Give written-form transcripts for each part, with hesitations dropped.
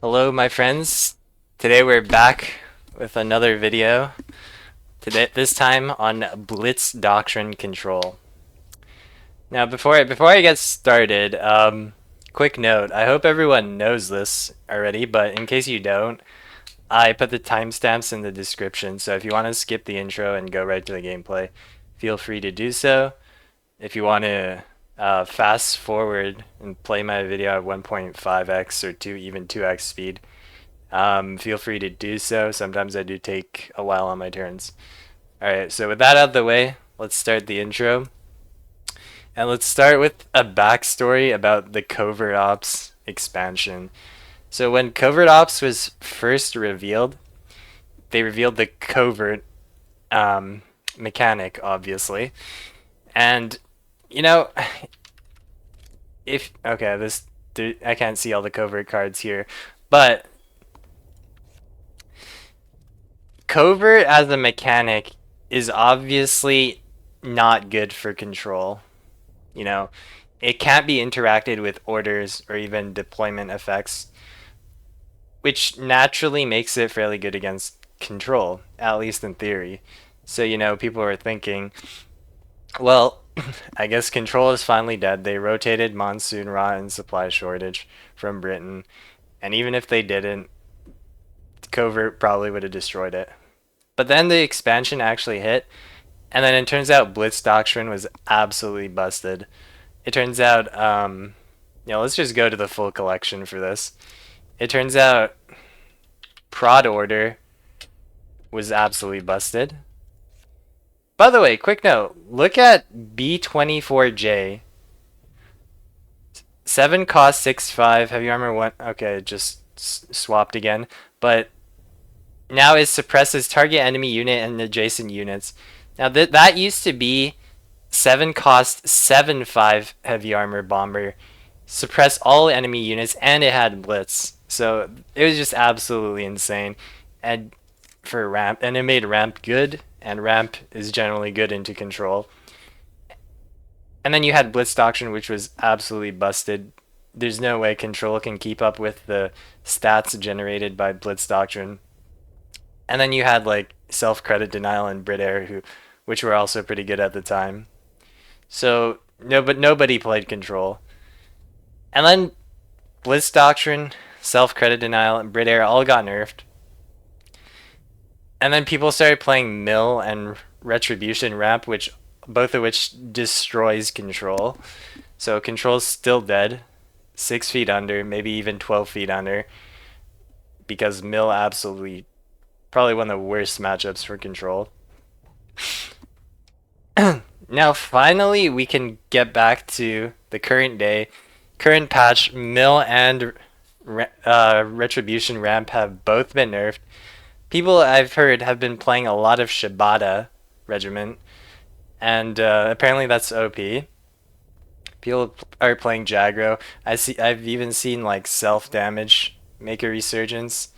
Hello, my friends. Today we're back with another video. This time on Blitz Doctrine control. Now, before I get started, quick note. I hope everyone knows this already, but in case you don't, I put the timestamps in the description. So if you want to skip the intro and go right to the gameplay, feel free to do so. If you want to fast forward and play my video at 1.5x or even 2x speed, feel free to do so. Sometimes I do take a while on my turns. Alright, so with that out of the way, let's start the intro. And let's start with a backstory about the Covert Ops expansion. So when Covert Ops was first revealed, they revealed the covert mechanic, obviously. And, you know, if... Okay, I can't see all the covert cards here. But covert as a mechanic is obviously not good for control. You know, it can't be interacted with orders or even deployment effects, which naturally makes it fairly good against control, at least in theory. So, people are thinking, well, I guess control is finally dead. They rotated monsoon rot and supply shortage from Britain, and even if they didn't, covert probably would have destroyed it. But then the expansion actually hit, and then it turns out Blitz Doctrine was absolutely busted. It turns out, let's just go to the full collection for this. It turns out Prod Order was absolutely busted. By the way, quick note, look at B24J. 7 cost 6-5. Have you remember what? Okay, just swapped again. But now it suppresses target enemy unit and adjacent units. Now that used to be 7 cost 7-5 heavy armor bomber, suppress all enemy units, and it had blitz. So it was just absolutely insane. And for ramp, and it made ramp good, and ramp is generally good into control. And then you had Blitz Doctrine, which was absolutely busted. There's no way control can keep up with the stats generated by Blitz Doctrine. And then you had like self-credit denial and Brit-Ger, which were also pretty good at the time. So but nobody played control. And then Blitz Doctrine, self-credit denial, and Brit-Ger all got nerfed. And then people started playing Mill and Retribution Ramp, both of which destroys control. So control's still dead, 6 feet under, maybe even 12 feet under, because Mill absolutely probably one of the worst matchups for control. Now finally we can get back to the current day. Current patch, Mill and Retribution Ramp have both been nerfed. People I've heard have been playing a lot of Shibata regiment, and apparently that's OP. People are playing Jaggro. I've even seen like self damage make a resurgence.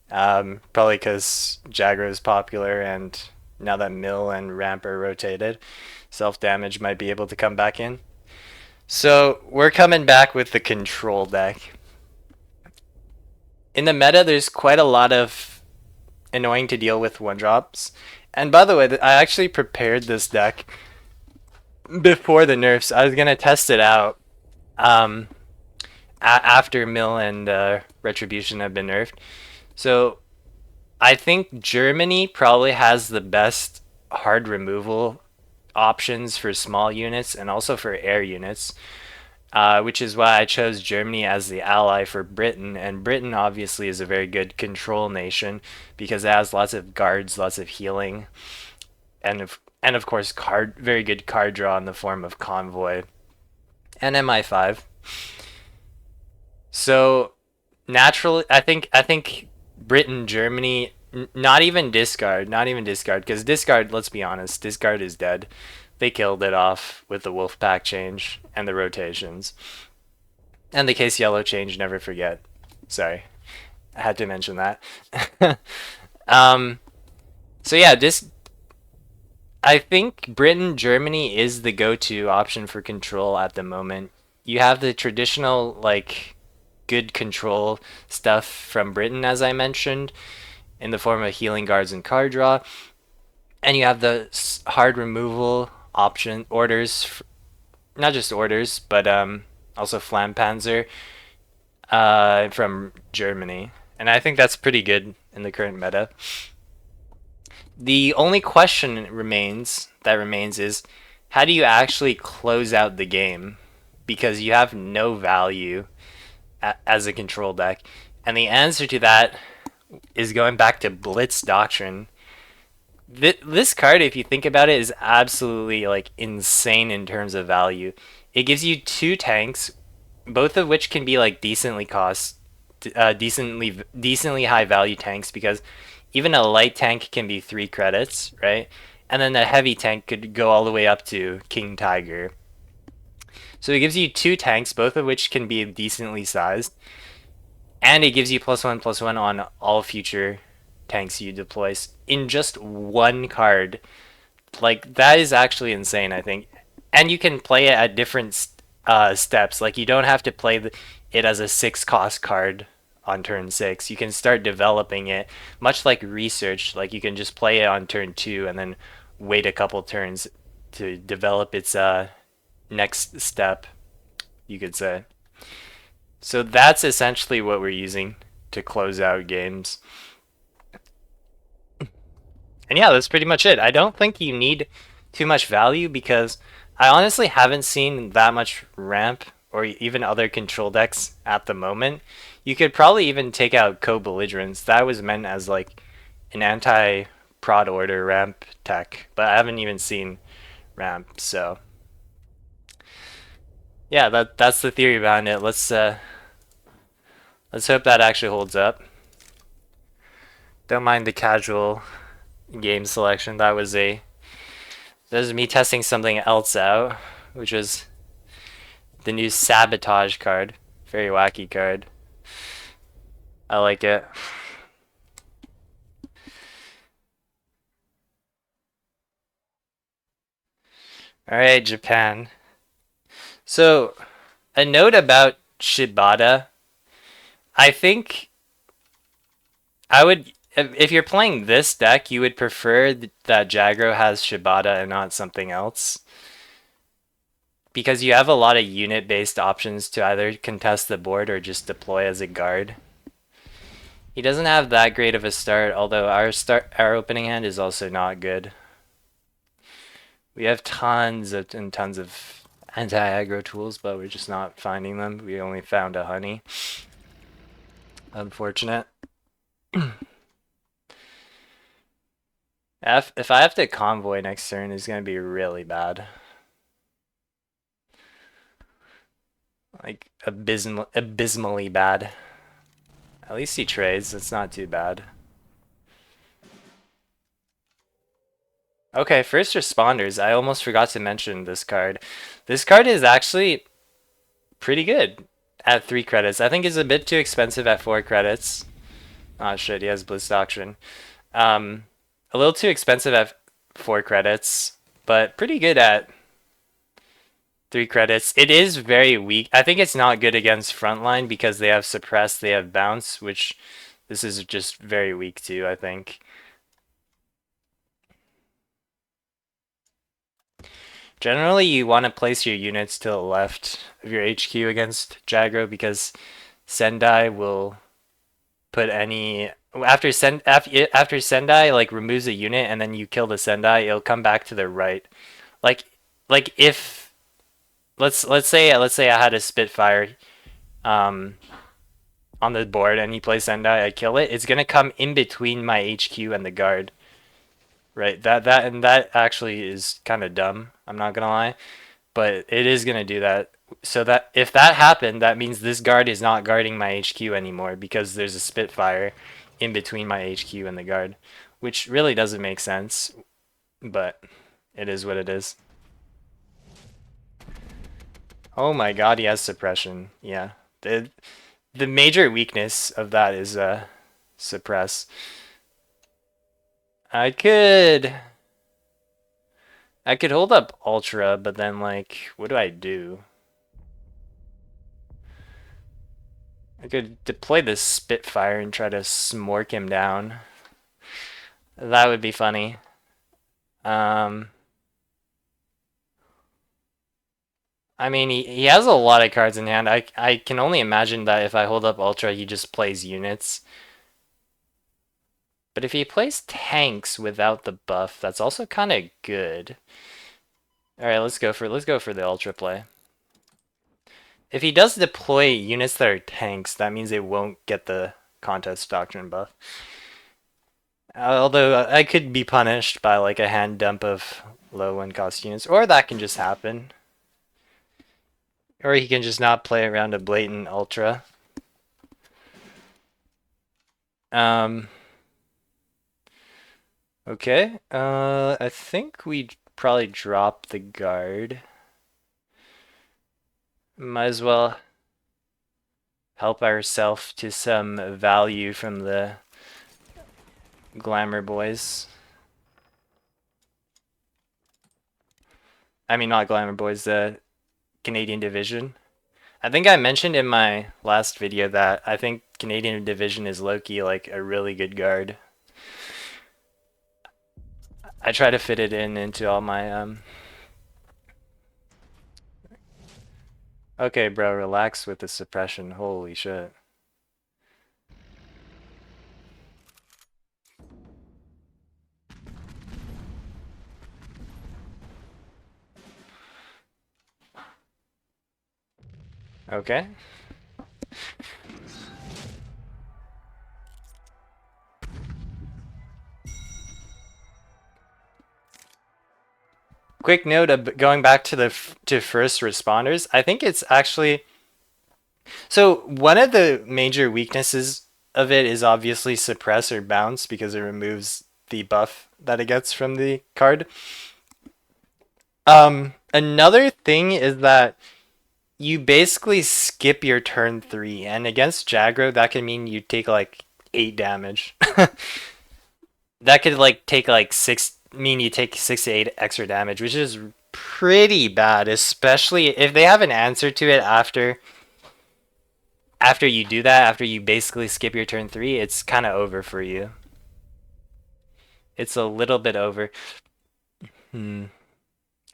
Probably because Jaggro is popular, and now that Mill and Ramp are rotated, self damage might be able to come back in. So we're coming back with the control deck. In the meta, there's quite a lot of annoying to deal with one drops. And by the way, I actually prepared this deck before the nerfs. I was gonna test it out after Mill and Retribution have been nerfed. So I think Germany probably has the best hard removal options for small units and also for air units, which is why I chose Germany as the ally for Britain. And Britain obviously is a very good control nation because it has lots of guards, lots of healing, and of course very good card draw in the form of Convoy and MI5. So naturally, I think Britain, Germany, not even discard, because discard, let's be honest, discard is dead. They killed it off with the Wolfpack change and the rotations. And the case yellow change, never forget. Sorry, I had to mention that. So yeah, I think Britain, Germany is the go-to option for control at the moment. You have the traditional, like, good control stuff from Britain, as I mentioned, in the form of healing guards and card draw. And you have the hard removal option orders, not just orders, but also Flampanzer from Germany. And I think that's pretty good in the current meta. The only question remains is how do you actually close out the game? Because you have no value as a control deck. And the answer to that is going back to Blitz Doctrine. This card, if you think about it, is absolutely like insane in terms of value. It gives you two tanks, both of which can be like decently high value tanks, because even a light tank can be 3 credits, right? And then a heavy tank could go all the way up to King Tiger. So it gives you two tanks, both of which can be decently sized, and it gives you +1/+1 on all future tanks you deploy in just one card. Like, that is actually insane, I think. And you can play it at different steps. Like, you don't have to play it as a 6 cost card on turn 6. You can start developing it, much like research. Like, you can just play it on turn 2 and then wait a couple turns to develop its next step, you could say. So that's essentially what we're using to close out games. And yeah, that's pretty much it. I don't think you need too much value because I honestly haven't seen that much ramp or even other control decks at the moment. You could probably even take out co-belligerents. That was meant as like an anti-prod order ramp tech, but I haven't even seen ramp. So yeah, that's the theory behind it. Let's hope that actually holds up. Don't mind the casual game selection. That was me testing something else out, which was the new Sabotage card. Very wacky card. I like it. Alright, Japan. So, a note about Shibata. I think I would, if you're playing this deck, you would prefer that Jaggro has Shibata and not something else. Because you have a lot of unit-based options to either contest the board or just deploy as a guard. He doesn't have that great of a start, although our opening hand is also not good. We have tons of anti-aggro tools, but we're just not finding them. We only found a honey. Unfortunate. If I have to convoy next turn, it's gonna be really bad. Like abysmally bad. At least he trades. It's not too bad. Okay, first responders. I almost forgot to mention this card. This card is actually pretty good at 3 credits. I think it's a bit too expensive at 4 credits. Oh shit, he has Blitz Doctrine. A little too expensive at 4 credits, but pretty good at 3 credits. It is very weak. I think it's not good against Frontline because they have Suppress, they have Bounce, which this is just very weak too, I think. Generally, you want to place your units to the left of your HQ against Jaggro because Sendai will put any after Sendai like removes a unit and then you kill the Sendai, it'll come back to the right. Like if let's say I had a Spitfire on the board and he plays Sendai, I kill it. It's gonna come in between my HQ and the guard. Right, that actually is kind of dumb. I'm not gonna lie, but it is gonna do that. So that if that happened, that means this guard is not guarding my HQ anymore because there's a Spitfire in between my HQ and the guard, which really doesn't make sense, but it is what it is. Oh my god, he has suppression. Yeah, the major weakness of that is suppress. I could hold up Ultra, but then like, what do I do? I could deploy this Spitfire and try to smork him down. That would be funny. Um, I mean, he has a lot of cards in hand. I can only imagine that if I hold up Ultra, he just plays units. But if he plays tanks without the buff, that's also kind of good. All right, let's go for the Ultra play. If he does deploy units that are tanks, that means they won't get the Contest Doctrine buff. Although I could be punished by like a hand dump of low win cost units, or that can just happen. Or he can just not play around a blatant Ultra. Okay. I think we probably drop the guard. Might as well help ourselves to some value from the Glamour boys. I mean, not Glamour boys, the Canadian Division. I think I mentioned in my last video that I think Canadian Division is low-key like a really good guard. I try to fit it into all my Okay, bro, relax with the suppression. Holy shit. Okay. Quick note of going back to the first responders. I think it's actually so one of the major weaknesses of it is obviously suppress or bounce because it removes the buff that it gets from the card. Another thing is that you basically skip your turn 3, and against Jaggro, that can mean you take like 8 damage. That could like take like 6, mean you take 6 to 8 extra damage, which is pretty bad, especially if they have an answer to it after you do that, after you basically skip your turn 3, it's kind of over for you. It's a little bit over. Kind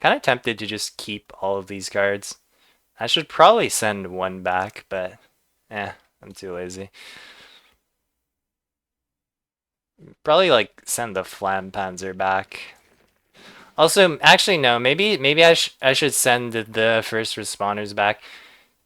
of tempted to just keep all of these cards. I should probably send one back, but I'm too lazy. Probably like send the Flampanzer back. Also, actually no, maybe I should send the first responders back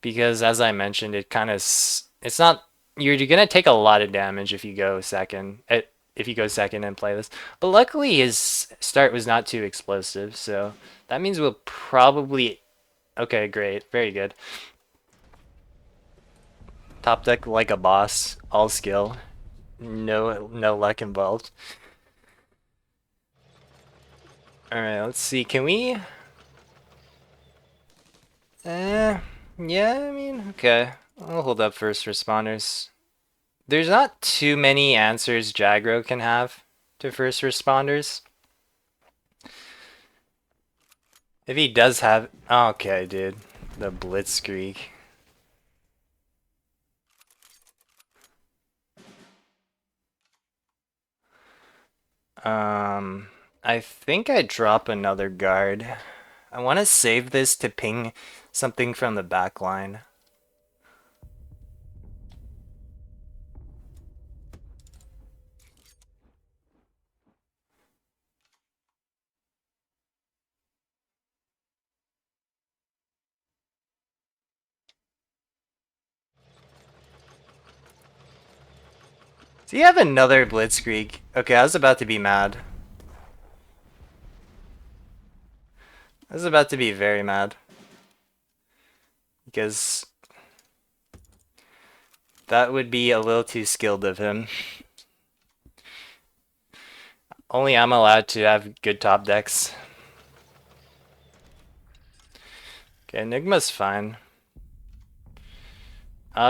because as I mentioned, it's not you're gonna take a lot of damage if you go second. If you go second and play this. But luckily his start was not too explosive, so that means we'll probably okay, great. Very good. Top deck like a boss, all skill. No luck involved. Alright, let's see. Can we yeah, I mean, okay. I'll hold up first responders. There's not too many answers Jaggro can have to first responders. If he does have... Okay, dude. The Blitzkrieg. I think I drop another guard. I want to save this to ping something from the back line. Do you have another Blitzkrieg? Okay, I was about to be mad. I was about to be very mad. Because that would be a little too skilled of him. Only I'm allowed to have good top decks. Okay, Enigma's fine.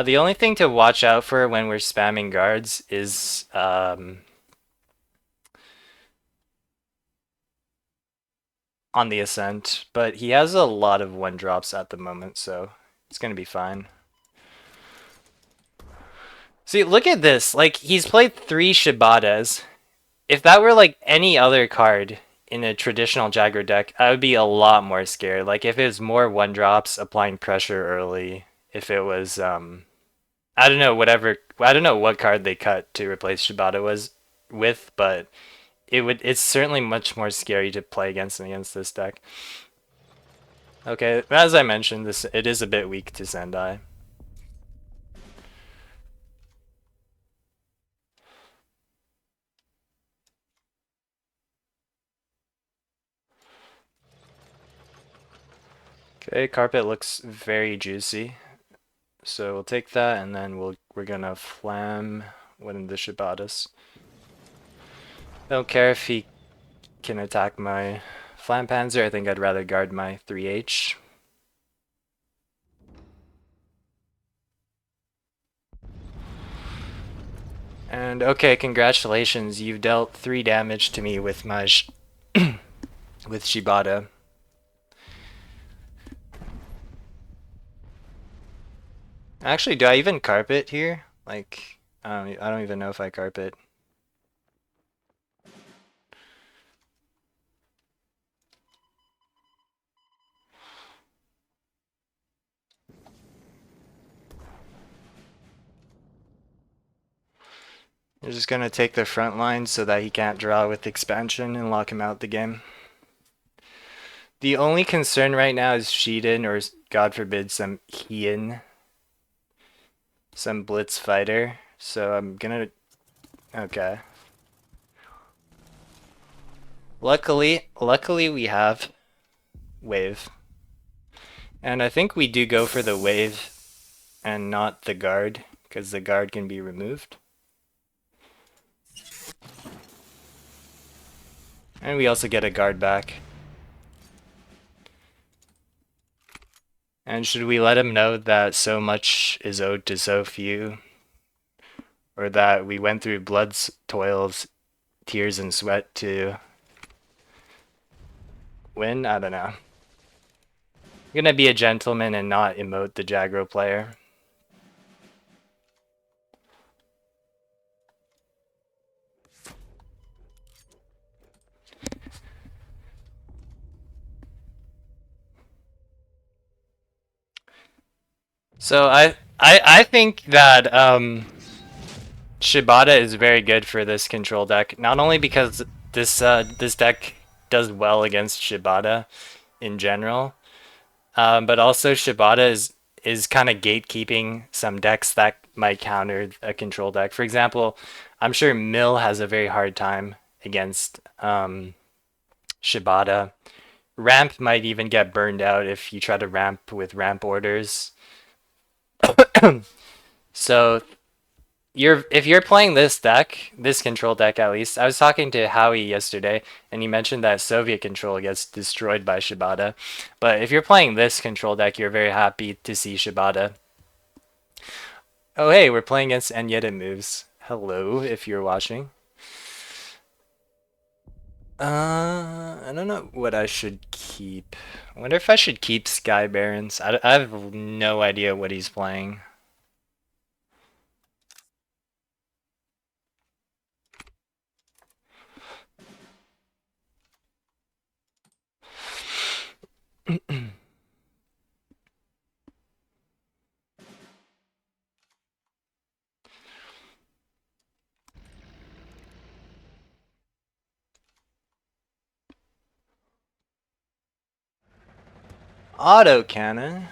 The only thing to watch out for when we're spamming guards is on the ascent, but he has a lot of 1-drops at the moment, so it's gonna be fine. See, look at this. Like, he's played 3 Shibatas. If that were like any other card in a traditional Jaggro deck, I would be a lot more scared. Like, if it was more 1-drops applying pressure early, if it was, I don't know, whatever, I don't know what card they cut to replace Shibata was with, but it's certainly much more scary to play against this deck. Okay, as I mentioned, it is a bit weak to Sendai. Okay, carpet looks very juicy. So we'll take that and then we're gonna flam one of the Shibatas. Don't care if he can attack my Flam Panzer. I think I'd rather guard my 3H. And okay, congratulations. You've dealt 3 damage to me with my with Shibata. Actually, do I even carpet here? Like, I don't even know if I carpet. I'm just gonna take the front line so that he can't draw with expansion and lock him out the game. The only concern right now is Shiden or God forbid some Hien, some Blitz fighter. So I'm gonna, okay. Luckily we have wave. And I think we do go for the wave and not the guard, because the guard can be removed. And we also get a guard back. And should we let him know that so much is owed to so few? Or that we went through blood's toils, tears and sweat to win? I don't know. I'm gonna be a gentleman and not emote the Jaggro player. So I think that Shibata is very good for this control deck. Not only because this deck does well against Shibata in general, but also Shibata is kind of gatekeeping some decks that might counter a control deck. For example, I'm sure Mill has a very hard time against Shibata. Ramp might even get burned out if you try to ramp with ramp orders. So if you're playing this deck, this control deck at least, I was talking to Howie yesterday, and he mentioned that Soviet control gets destroyed by Shibata. But if you're playing this control deck, you're very happy to see Shibata. Oh hey, we're playing against And Yet It Moves. Hello, if you're watching. I don't know what I should keep. I wonder if I should keep Sky Barons. I have no idea what he's playing. Autocannon?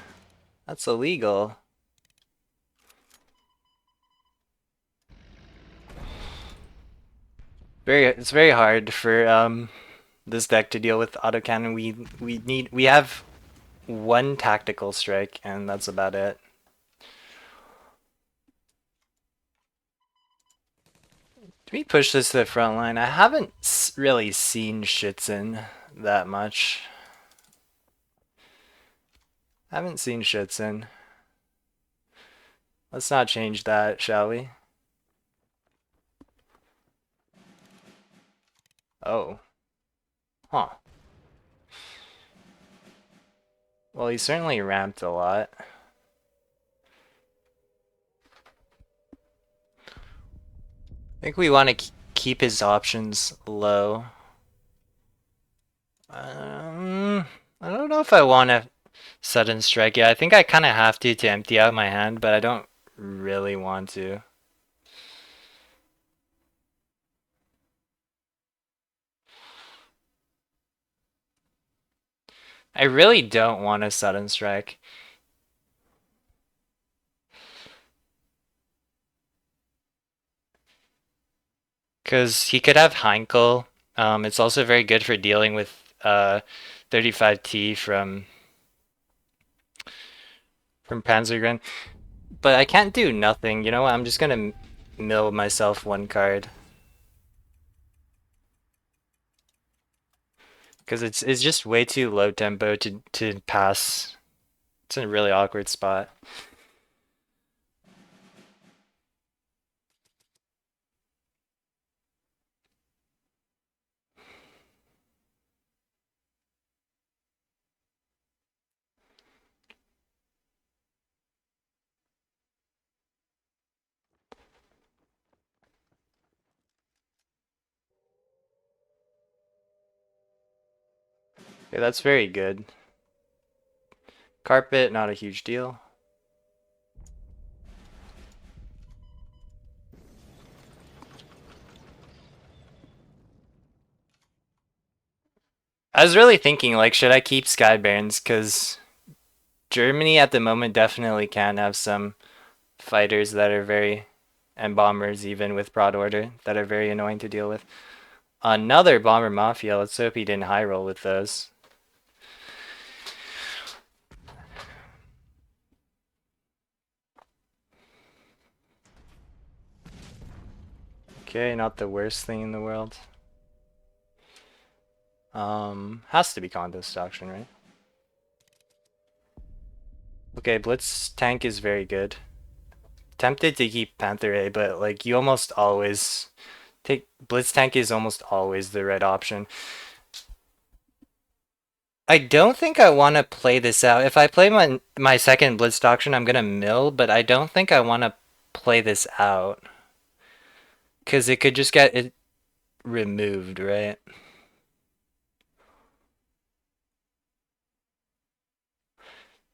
That's illegal. It's very hard for this deck to deal with autocannon. We have 1 tactical strike and that's about it. Do we push this to the front line? I haven't really seen Shitzen that much. I haven't seen Shitzen. Let's not change that, shall we? Oh. Huh. Well, he certainly ramped a lot. think we want to keep his options low. I don't know if I want to sudden strike. Yeah, I think I kind of have to empty out my hand, but I don't really want to. I really don't want a sudden strike. Because he could have Heinkel. It's also very good for dealing with 35T from Panzergren. But I can't do nothing. You know what? I'm just gonna mill myself one card. Because it's just way too low tempo to pass. It's in a really awkward spot. Yeah, that's very good. Carpet, not a huge deal. I was really thinking, like, should I keep Skybarons? Because Germany at the moment definitely can have some fighters that are very, and bombers even with broad order, that are very annoying to deal with. Another bomber mafia. Let's hope he didn't high roll with those. Okay, not the worst thing in the world. Has to be contest Doctrine, right? Okay, Blitz tank is very good. Tempted to keep Panther A, but like you almost always take Blitz tank is almost always the right option. I don't think I want to play this out. If I play my second Blitz Doctrine, I'm gonna mill, but I don't think I want to play this out. Because it could just get it removed, right?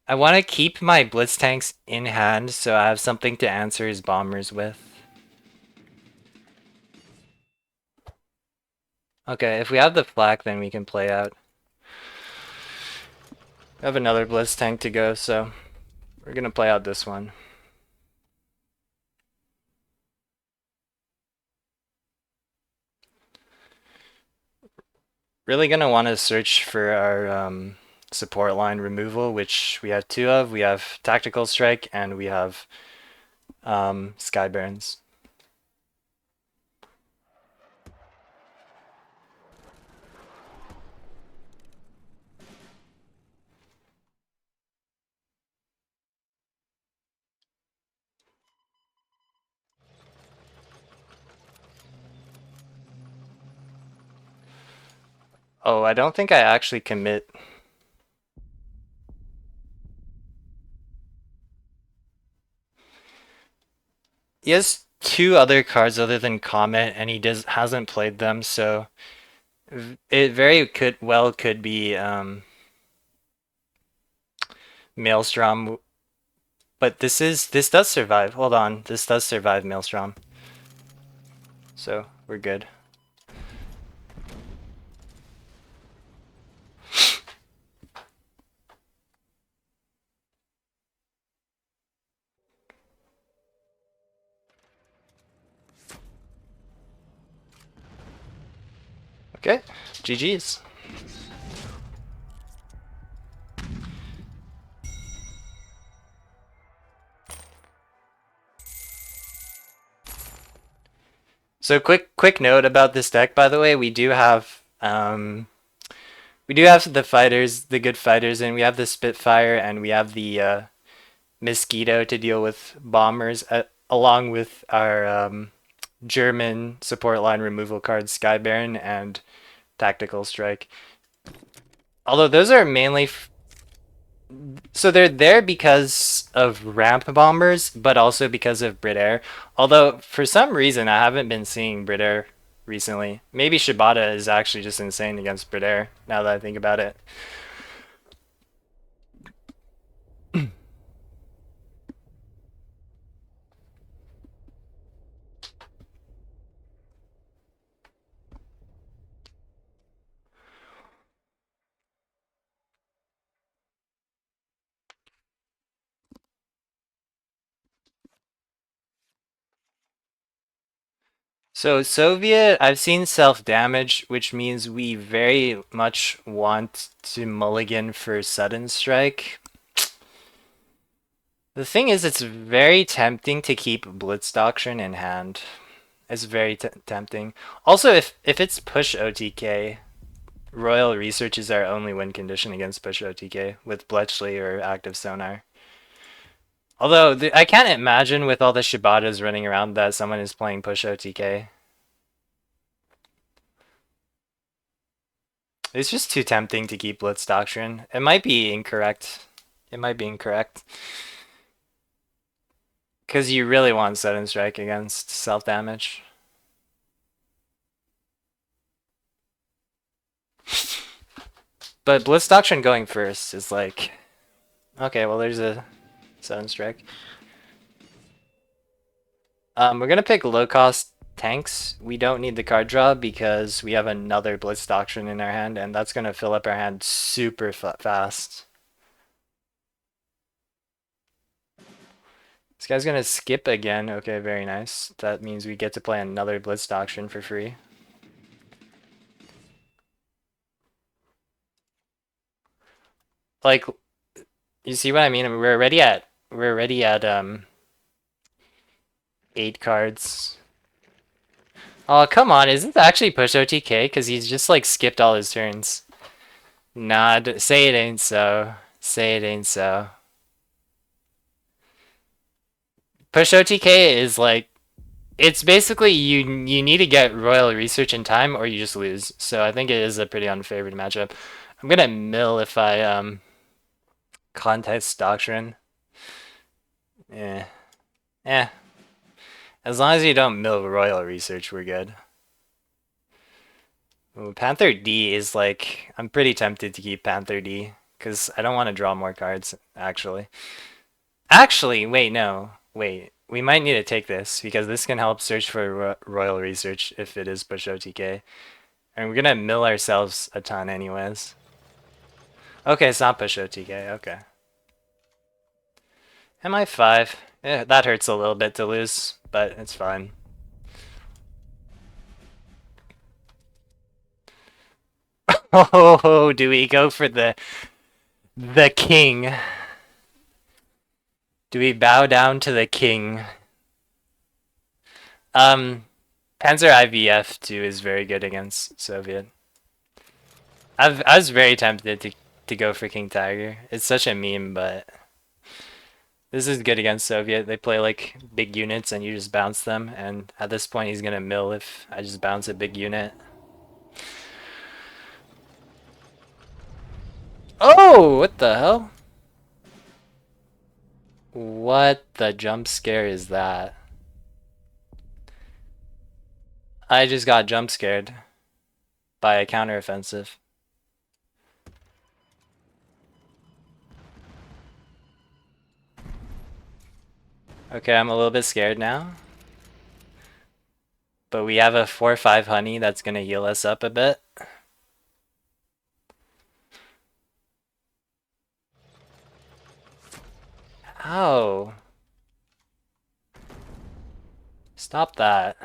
I want to keep my Blitz tanks in hand so I have something to answer his bombers with. Okay, if we have the flak, then we can play out. I have another Blitz tank to go, so we're gonna play out this one. Really gonna want to search for our support line removal, which we have two of. We have Tactical Strike and we have Skyburns. Oh, I don't think I actually commit. He has two other cards other than Comet, and he hasn't played them, so it very could be Maelstrom. But this does survive. Hold on, this does survive Maelstrom, so we're good. Okay, GG's. So quick note about this deck, by the way, we do have the fighters, the good fighters, and we have the Spitfire and we have the Mosquito to deal with bombers, along with our German support line removal cards, Sky Baron and Tactical Strike. Although those are mainly So they're there because of ramp bombers, but also because of Brit-Ger. Although for some reason I haven't been seeing Brit-Ger recently. Maybe Shibata is actually just insane against Brit-Ger, now that I think about it. So Soviet, I've seen self-damage, which means we very much want to mulligan for sudden strike. The thing is, it's very tempting to keep Blitz Doctrine in hand. It's very tempting. Also, if it's push OTK, Royal Research is our only win condition against push OTK with Bletchley or active sonar. Although I can't imagine with all the Shibatas running around that someone is playing push OTK. It's just too tempting to keep Blitz Doctrine. It might be incorrect. It might be incorrect. Because you really want sudden strike against self-damage. But Blitz Doctrine going first is like... Okay, well there's a sudden strike. We're gonna pick low-cost tanks. We don't need the card draw because we have another Blitz Doctrine in our hand, and that's gonna fill up our hand super fast. This guy's gonna skip again. Okay, very nice. That means we get to play another Blitz Doctrine for free. Like, you see what I mean? We're already at 8 cards. Oh, come on. Is this actually push OTK? Because he's just like skipped all his turns. Nah, say it ain't so. Say it ain't so. Push OTK is like, it's basically you need to get Royal Research in time or you just lose. So I think it is a pretty unfavored matchup. I'm gonna mill if I contest Doctrine. Yeah. Eh. As long as you don't mill Royal Research, we're good. Ooh, Panther D is like, I'm pretty tempted to keep Panther D because I don't want to draw more cards, actually. Actually, wait, no. Wait, we might need to take this because this can help search for Royal Research if it is push OTK. And we're gonna mill ourselves a ton anyways. Okay, it's not push OTK, okay. MI5. Yeah, that hurts a little bit to lose, but it's fine. Oh, do we go for the king? Do we bow down to the king? Panzer IVF too is very good against Soviet. I was very tempted to go for King Tiger. It's such a meme, but this is good against Soviet. They play like big units and you just bounce them, and at this point he's gonna mill if I just bounce a big unit. Oh, what the hell? What the jump scare is that? I just got jump scared by a counteroffensive. Okay, I'm a little bit scared now. But we have a 4-5 honey that's gonna heal us up a bit. Ow. Stop that.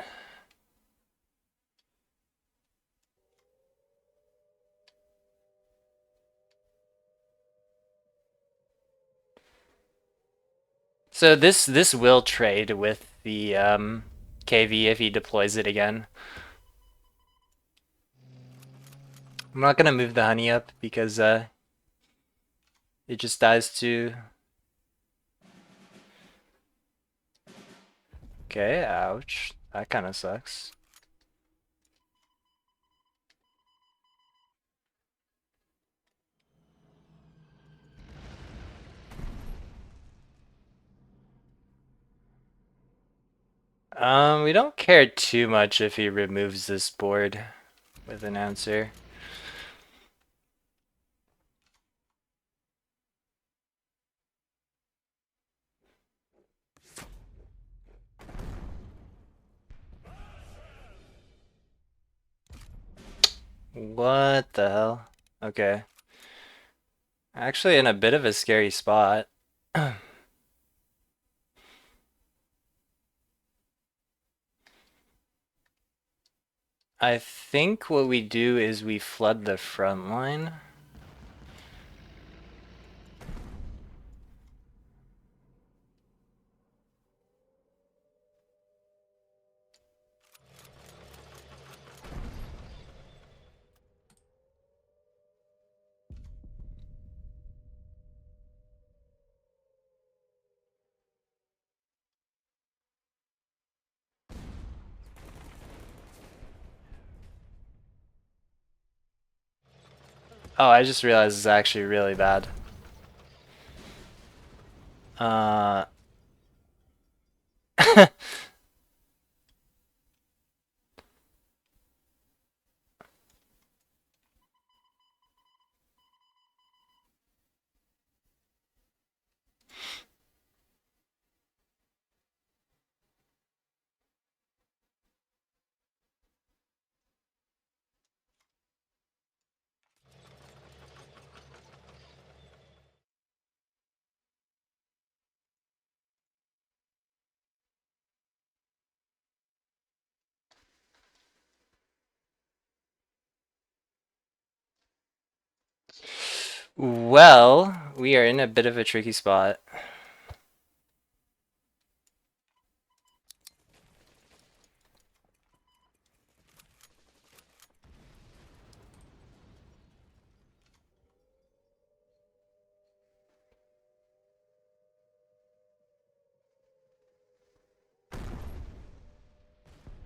So this will trade with the KV if he deploys it again. I'm not gonna move the honey up because it just dies to... Okay, ouch. That kind of sucks. We don't care too much if he removes this board with an answer. What the hell? Okay. Actually in a bit of a scary spot. I think what we do is we flood the front line. Oh, I just realized it's actually really bad. Uh Well, we are in a bit of a tricky spot.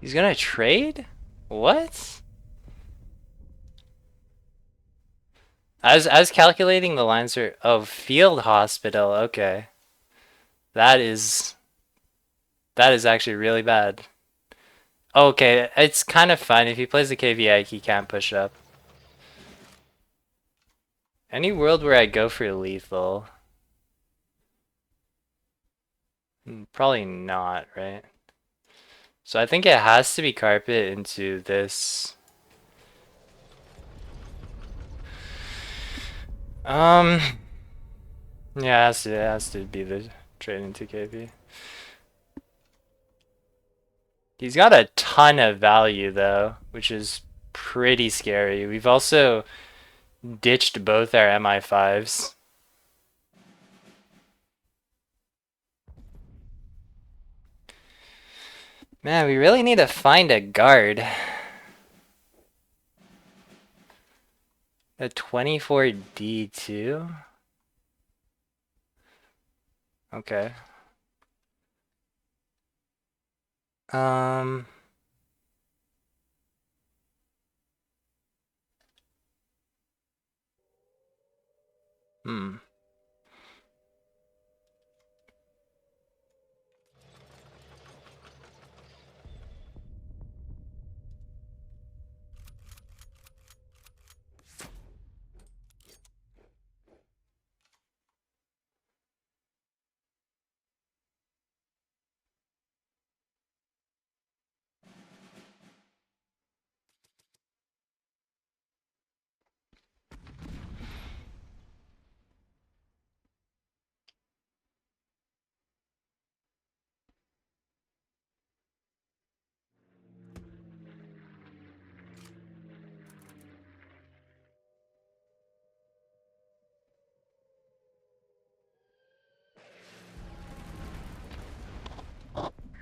He's gonna trade? What? I was calculating the lines are oh field hospital, okay. That is actually really bad. Okay, it's kind of fine. If he plays the KVI, he can't push up. Any world where I go for lethal? Probably not, right? So I think it has to be carpet into this. Um, yeah, it has to be the trade into KP. He's got a ton of value though, which is pretty scary. We've also ditched both our MI5s. Man, we really need to find a guard. A 24D2? Okay. Um, hmm.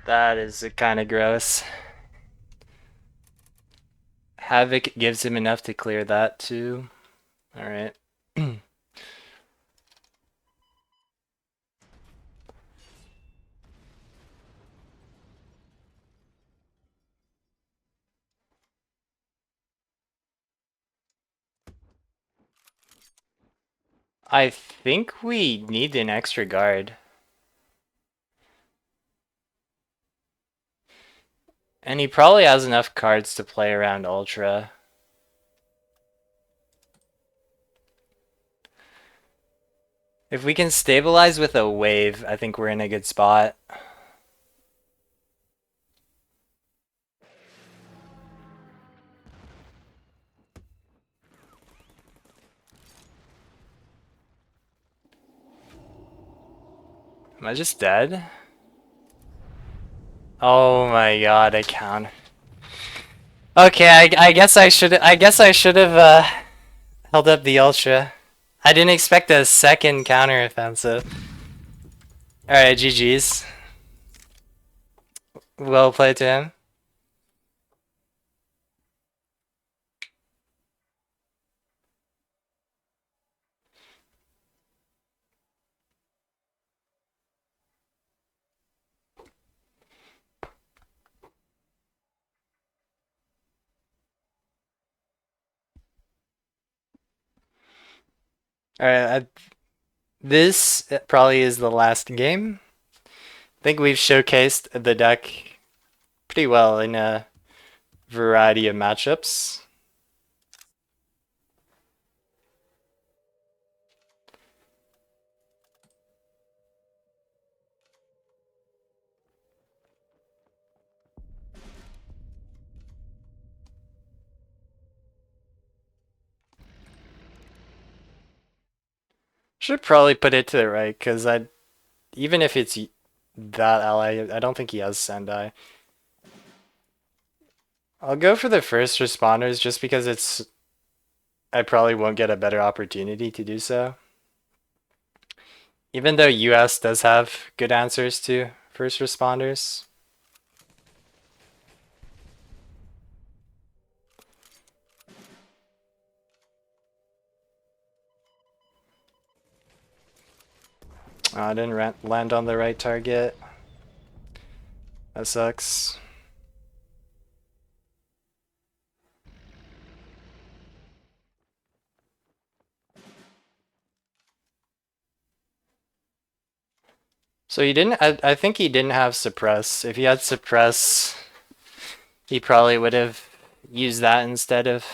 That is kind of gross. Havoc gives him enough to clear that too. Alright. I think we need an extra guard. And he probably has enough cards to play around Ultra. If we can stabilize with a wave, I think we're in a good spot. Am I just dead? Oh my god, I counter. Okay, I guess I should have held up the Ultra. I didn't expect a second counter offensive. Alright, GG's. Well played to him. Alright, this probably is the last game. I think we've showcased the deck pretty well in a variety of matchups. Should probably put it to the right, because even if it's that ally, I don't think he has Sendai. I'll go for the first responders just because I probably won't get a better opportunity to do so. Even though US does have good answers to first responders. Oh, I didn't land on the right target. That sucks. So he didn't, I think he didn't have suppress. If he had suppress, he probably would have used that instead of.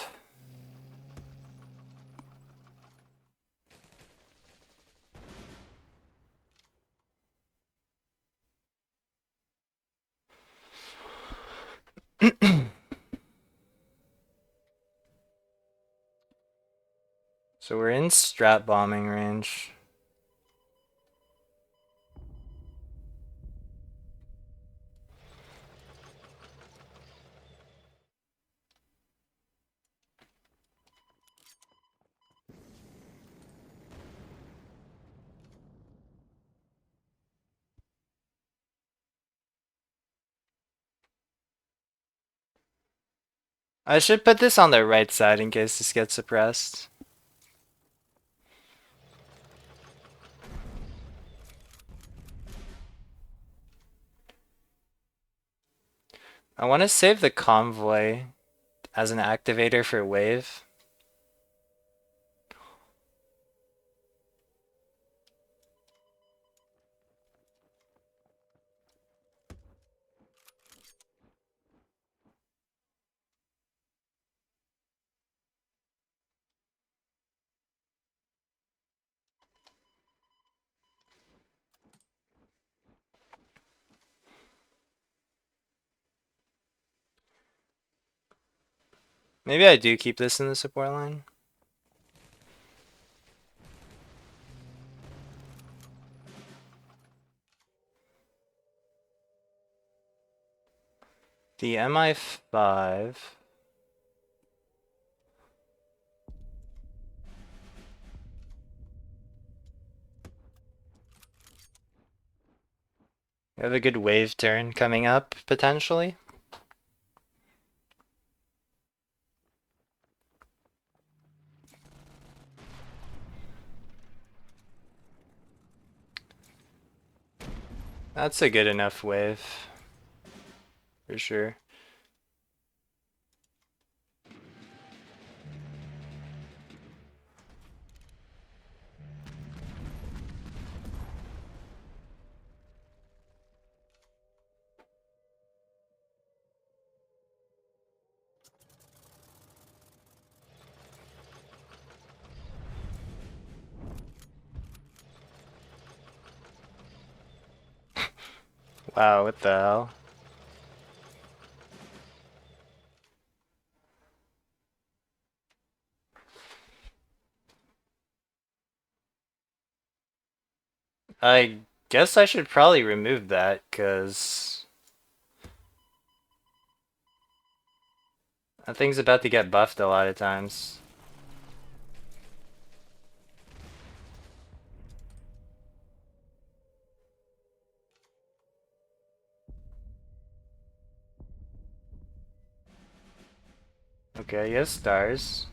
So we're in strat bombing range. I should put this on the right side in case this gets suppressed. I want to save the convoy as an activator for wave. Maybe I do keep this in the support line. The MI5. We have a good wave turn coming up, potentially. That's a good enough wave. For sure. Wow, what the hell? I guess I should probably remove that, because that thing's about to get buffed a lot of times. Okay, he has stars.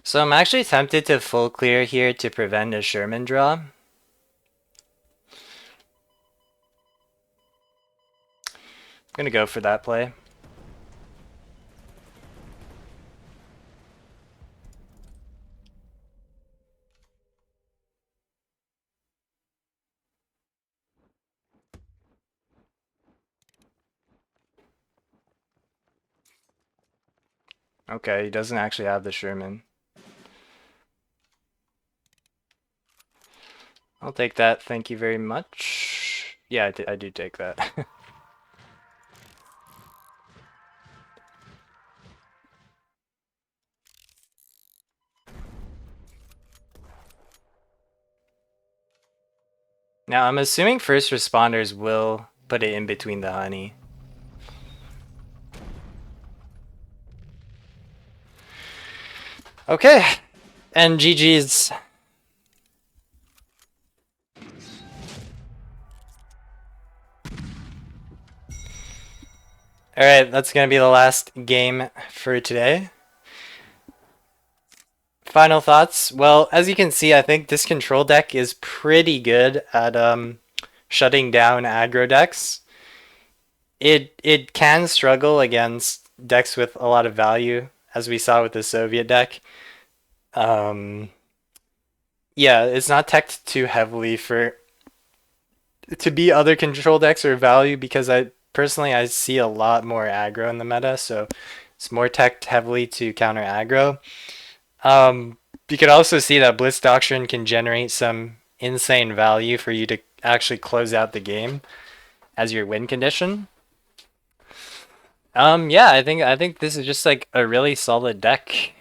So I'm actually tempted to full clear here to prevent a Sherman draw. I'm gonna go for that play. Okay, he doesn't actually have the Sherman. I'll take that, thank you very much. Yeah, I do take that. Now, I'm assuming first responders will put it in between the honey. Okay, and GG's. Alright, that's gonna be the last game for today. Final thoughts? Well, as you can see, I think this control deck is pretty good at shutting down aggro decks. It can struggle against decks with a lot of value, as we saw with the Soviet deck. Yeah, it's not teched too heavily for to be other control decks or value, because I personally I see a lot more aggro in the meta, so it's more teched heavily to counter aggro. You could also see that Blitz Doctrine can generate some insane value for you to actually close out the game as your win condition. Yeah, I think this is just like a really solid deck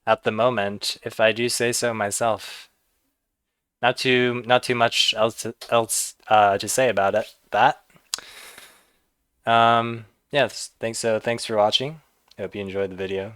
at the moment, if I do say so myself. Not too much else to say about it. Yeah, thanks for watching. Hope you enjoyed the video.